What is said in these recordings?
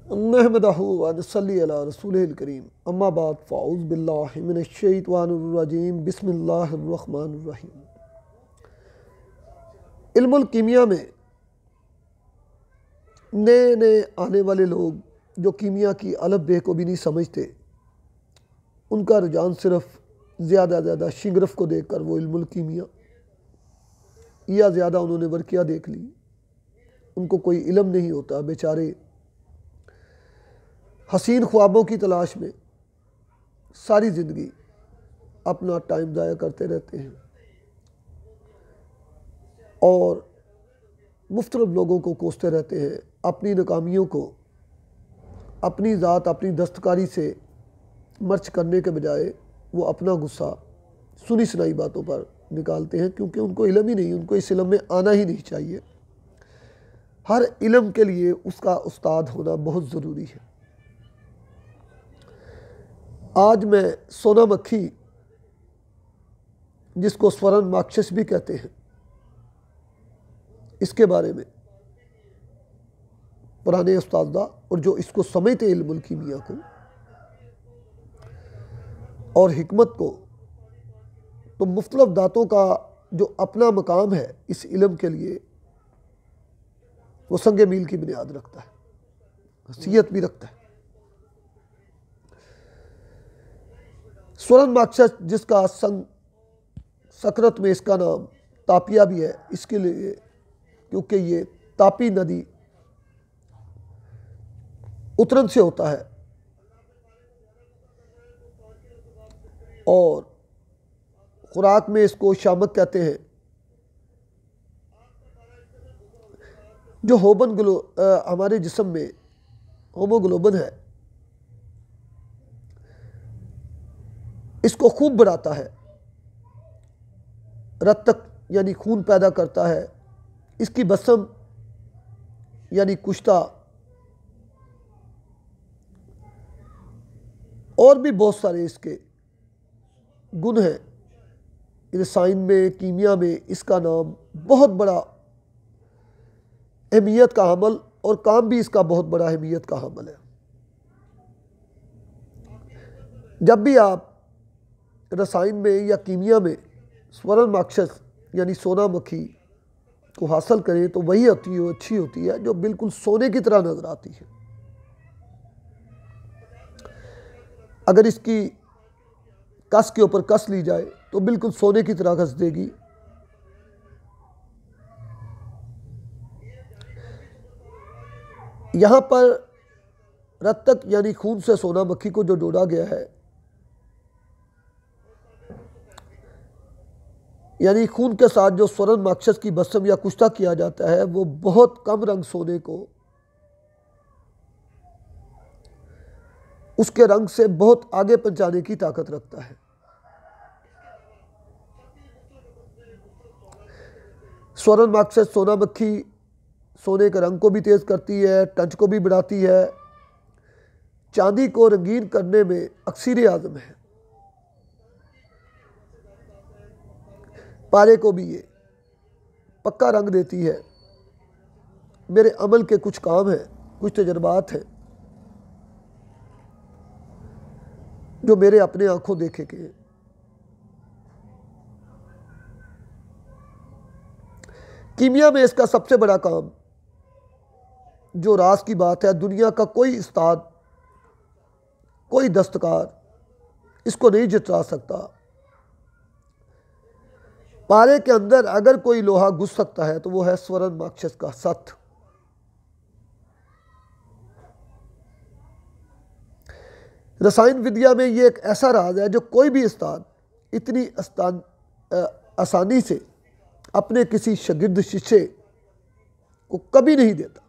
नहमदहु व नसल्ली अला रसूलिल करीम अम्मा बाद फ़ाऊज़ बिल्लाहि मिनश शैतानिर रजीम बिस्मिल्लाहिर रहमानिर रहीम। इल्मुल कीमिया में नए नए आने वाले लोग जो कीमिया की अलफ बे को भी नहीं समझते, उनका रुझान सिर्फ ज़्यादा शिगरफ को देख कर वो इल्मुल कीमिया या ज़्यादा उन्होंने वर्किया देख ली, उनको कोई इल्म नहीं होता। बेचारे हसीन ख्वाबों की तलाश में सारी ज़िंदगी अपना टाइम ज़ाया करते रहते हैं और मुख्तलिफ लोगों को कोसते रहते हैं। अपनी नाकामियों को अपनी ज़ात अपनी दस्तकारी से मर्च करने के बजाय वो अपना गुस्सा सुनी सुनाई बातों पर निकालते हैं, क्योंकि उनको इल्म ही नहीं, उनको इस इल्म में आना ही नहीं चाहिए। हर इल्म के लिए उसका उस्ताद होना बहुत ज़रूरी है। आज मैं सोना मक्खी, जिसको स्वर्ण माक्षस भी कहते हैं, इसके बारे में पुराने उस्तादा और जो इसको समझते इल्मुल कीमिया को और हिकमत को, तो मुख्तलिफ दातों का जो अपना मकाम है इस इल्म के लिए, वो संगे मील की बुनियाद रखता है, हसीयत भी रखता है। स्वर्ण माक्षस, जिसका संस्कृत में इसका नाम तापिया भी है, इसके लिए क्योंकि ये तापी नदी उत्तरन से होता है और खुराक में इसको शामक कहते हैं। जो हमारे जिस्म में होमोग्लोबिन है, इसको खूब बढ़ाता है, रक्त यानी खून पैदा करता है। इसकी बसम यानी कुश्ता और भी बहुत सारे इसके गुण हैं। रसायन में, कीमिया में इसका नाम बहुत बड़ा अहमियत का हामिल और काम भी इसका बहुत बड़ा अहमियत का हामिल है। जब भी आप रसायन में या कीमिया में स्वर्ण माक्षस यानी सोना मक्खी को हासिल करें, तो वही अच्छी होती है जो बिल्कुल सोने की तरह नजर आती है। अगर इसकी कस के ऊपर कस ली जाए तो बिल्कुल सोने की तरह कस देगी। यहाँ पर रत्तक यानी खून से सोना मक्खी को जो जोड़ा गया है, यानी खून के साथ जो स्वर्ण माक्षस की बसम या कुश्ता किया जाता है, वो बहुत कम रंग सोने को उसके रंग से बहुत आगे पहुंचाने की ताकत रखता है। स्वर्ण माक्षस सोना मक्खी सोने के रंग को भी तेज करती है, टंच को भी बढ़ाती है, चांदी को रंगीन करने में अक्सीर आज़म है। पारे को भी ये पक्का रंग देती है। मेरे अमल के कुछ काम हैं, कुछ तजर्बात हैं जो मेरे अपने आंखों देखे के हैं। कीमिया में इसका सबसे बड़ा काम, जो राज की बात है, दुनिया का कोई उस्ताद, कोई दस्तकार इसको नहीं जिता सकता। पारे के अंदर अगर कोई लोहा घुस सकता है तो वो है स्वर्ण माक्षस का सत्य। रसायन विद्या में ये एक ऐसा राज है जो कोई भी उस्ताद इतनी आसानी से अपने किसी शागिर्द शिष्य को कभी नहीं देता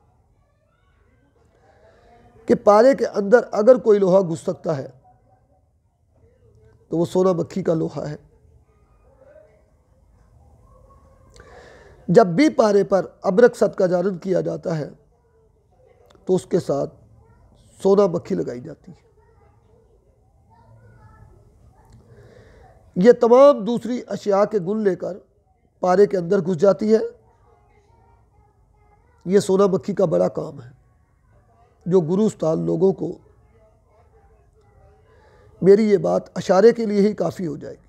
कि पारे के अंदर अगर कोई लोहा घुस सकता है तो वो सोना मक्खी का लोहा है। जब भी पारे पर अबरक सत का जारन किया जाता है तो उसके साथ सोना मक्खी लगाई जाती है। ये तमाम दूसरी अशिया के गुण लेकर पारे के अंदर घुस जाती है। ये सोना मक्खी का बड़ा काम है। जो गुरु उस्ताद लोगों को मेरी ये बात इशारे के लिए ही काफ़ी हो जाएगी।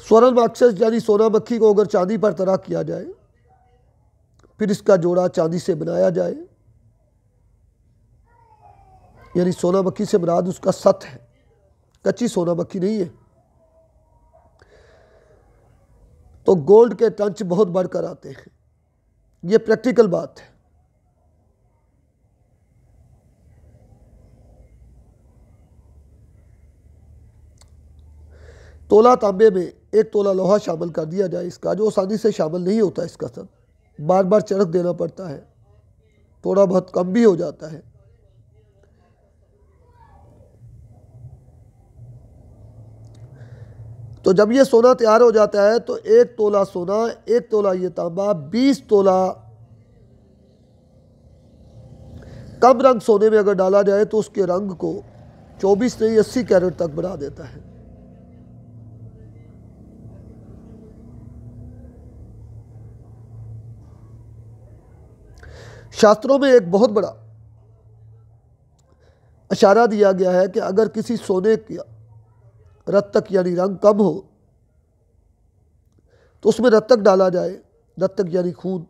स्वर्ण माक्षस यानी सोना मक्खी को अगर चांदी पर तरह किया जाए, फिर इसका जोड़ा चांदी से बनाया जाए, यानी सोना मक्खी से मुराद उसका सत है, कच्ची सोना मक्खी नहीं है, तो गोल्ड के टंच बहुत बढ़कर आते हैं। ये प्रैक्टिकल बात है। तोला तांबे में 1 तोला लोहा शामिल कर दिया जाए इसका, जो आसानी से शामिल नहीं होता, इसका सब बार बार चरख देना पड़ता है, थोड़ा बहुत कम भी हो जाता है। तो जब ये सोना तैयार हो जाता है तो 1 तोला सोना, 1 तोला ये तांबा, 20 तोला कम रंग सोने में अगर डाला जाए तो उसके रंग को 24 नहीं 80 कैरेट तक बढ़ा देता है। शास्त्रों में एक बहुत बड़ा इशारा दिया गया है कि अगर किसी सोने का रत्तक यानी रंग कम हो तो उसमें रत्तक डाला जाए, रत्तक यानी खून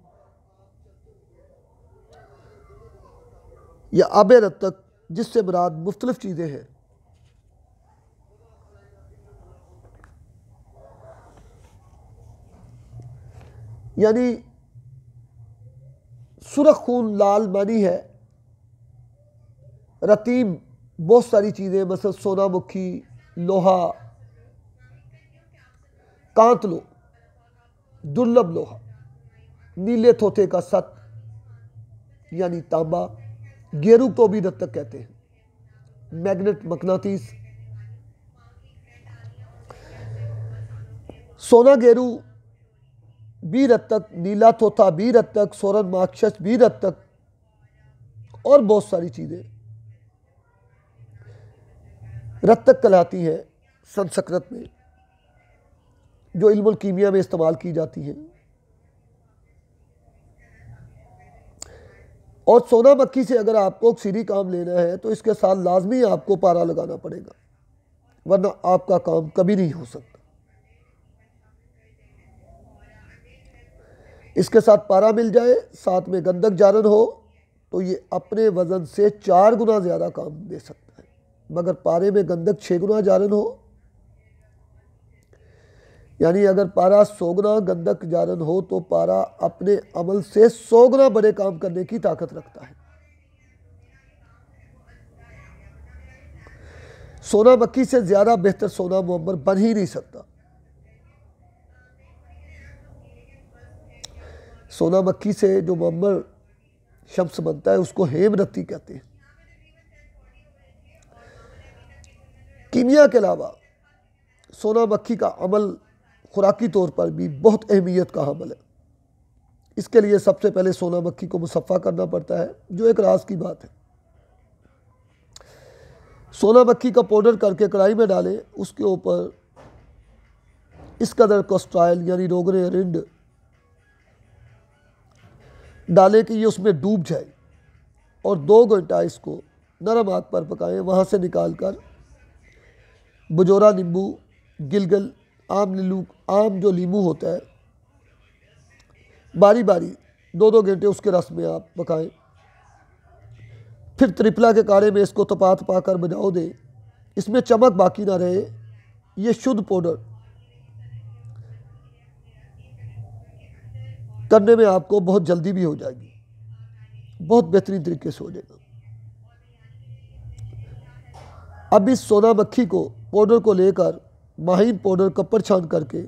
या आबे रत्तक, जिससे मुराद मुख्तलिफ चीज़ें हैं। यानी सुरख खून लाल मानी है, रतीब बहुत सारी चीज़ें, मतलब सोना मुखी, लोहा, कांतलो, दुर्लभ लोहा, नीले थोथे का सत यानी तांबा, गेरू को भी रत्तक कहते हैं, मैग्नेट मकनातीस, सोना गेरू भी रत्तक, नीला थोथा भी रत्तक, स्वर्ण माक्षस भी रत्तक और बहुत सारी चीज़ें रत्तक कहलाती हैं संस्कृत में, जो इल्मुल कीमिया में इस्तेमाल की जाती हैं। और सोना मक्खी से अगर आपको ऑक्सीडी काम लेना है तो इसके साथ लाजमी आपको पारा लगाना पड़ेगा, वरना आपका काम कभी नहीं हो सकता। इसके साथ पारा मिल जाए, साथ में गंधक जारन हो, तो ये अपने वज़न से 4 गुना ज़्यादा काम दे सकता है। मगर पारे में गंधक 6 गुना जारन हो, यानी अगर पारा 100 गुना गंधक जारन हो तो पारा अपने अमल से 100 गुना बड़े काम करने की ताकत रखता है। सोना मक्खी से ज़्यादा बेहतर सोना मुअम्मर बन ही नहीं सकता। सोना मक्खी से जो मुअम्मर शम्स बनता है उसको हेमरती कहते हैं। कीमिया के अलावा सोना मक्खी का अमल खुराकी तौर पर भी बहुत अहमियत का अमल है। इसके लिए सबसे पहले सोना मक्खी को मुसफ़ा करना पड़ता है, जो एक राज की बात है। सोना मक्खी का पाउडर करके कढ़ाई में डालें, उसके ऊपर इस कदर कोस्ट्राइल यानी रोगने रिंड डालें कि ये उसमें डूब जाए और 2 घंटा इसको नरम आग पर पकाएं। वहाँ से निकाल कर बजोरा नींबू, गिलगल, आम जो लीमू होता है, बारी बारी 2-2 घंटे उसके रस में आप पकाएं। फिर त्रिपला के काढ़े में इसको तपा तपा कर बजाओ दें, इसमें चमक बाकी ना रहे। ये शुद्ध पाउडर करने में आपको बहुत जल्दी भी हो जाएगी, बहुत बेहतरीन तरीके से हो जाएगा। अब इस सोना मक्खी को पाउडर को लेकर माहीन पाउडर कपड़ छान करके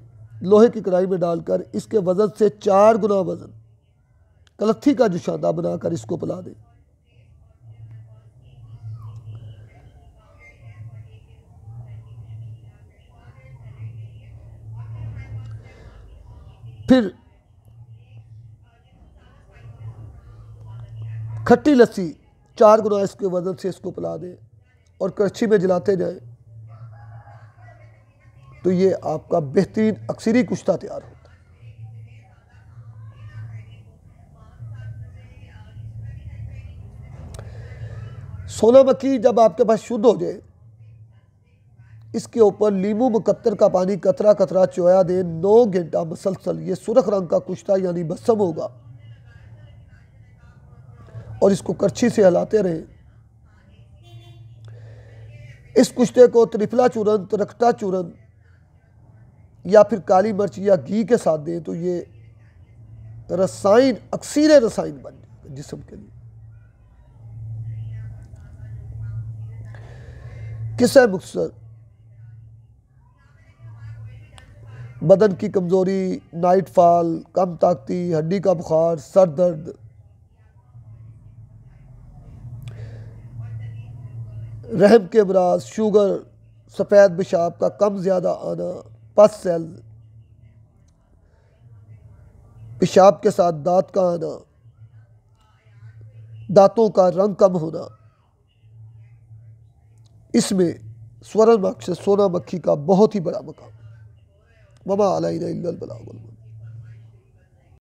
लोहे की कढ़ाई में डालकर इसके वज़न से 4 गुना वज़न कलत्थी का जुशादा बनाकर इसको पिला दें। फिर खट्टी लस्सी 4 गुना इसके वज़न से इसको पिला दें और कड़छी में जलाते जाएं, तो ये आपका बेहतरीन अक्सरी कुश्ता तैयार होता है। सोना मक्खी जब आपके पास शुद्ध हो जाए, इसके ऊपर लींबू मुकत्तर का पानी कतरा कतरा चोया दे 9 घंटा मसलसल, ये सुर्ख रंग का कुश्ता यानी बसम होगा, और इसको करछी से हिलाते रहें। इस कुश्ते को त्रिफला चूरन, तरकटा चूरन या फिर काली मिर्च या घी के साथ दें तो ये रसायन, अक्सीर रसायन बन जाएगा जिस्म के लिए। किस्सा मुख्तसर, बदन की कमज़ोरी, नाइट फॉल, कम ताकती, हड्डी का बुखार, सर दर्द, रहम के अमराज, शुगर, सफ़ेद पेशाब का कम ज़्यादा आना, पस सेल, पेशाब के साथ दांत का आना, दांतों का रंग कम होना, इसमें स्वर्ण मक्खी, सोना मक्खी का बहुत ही बड़ा मकाम। वमा अलैना इल्लल बलाग।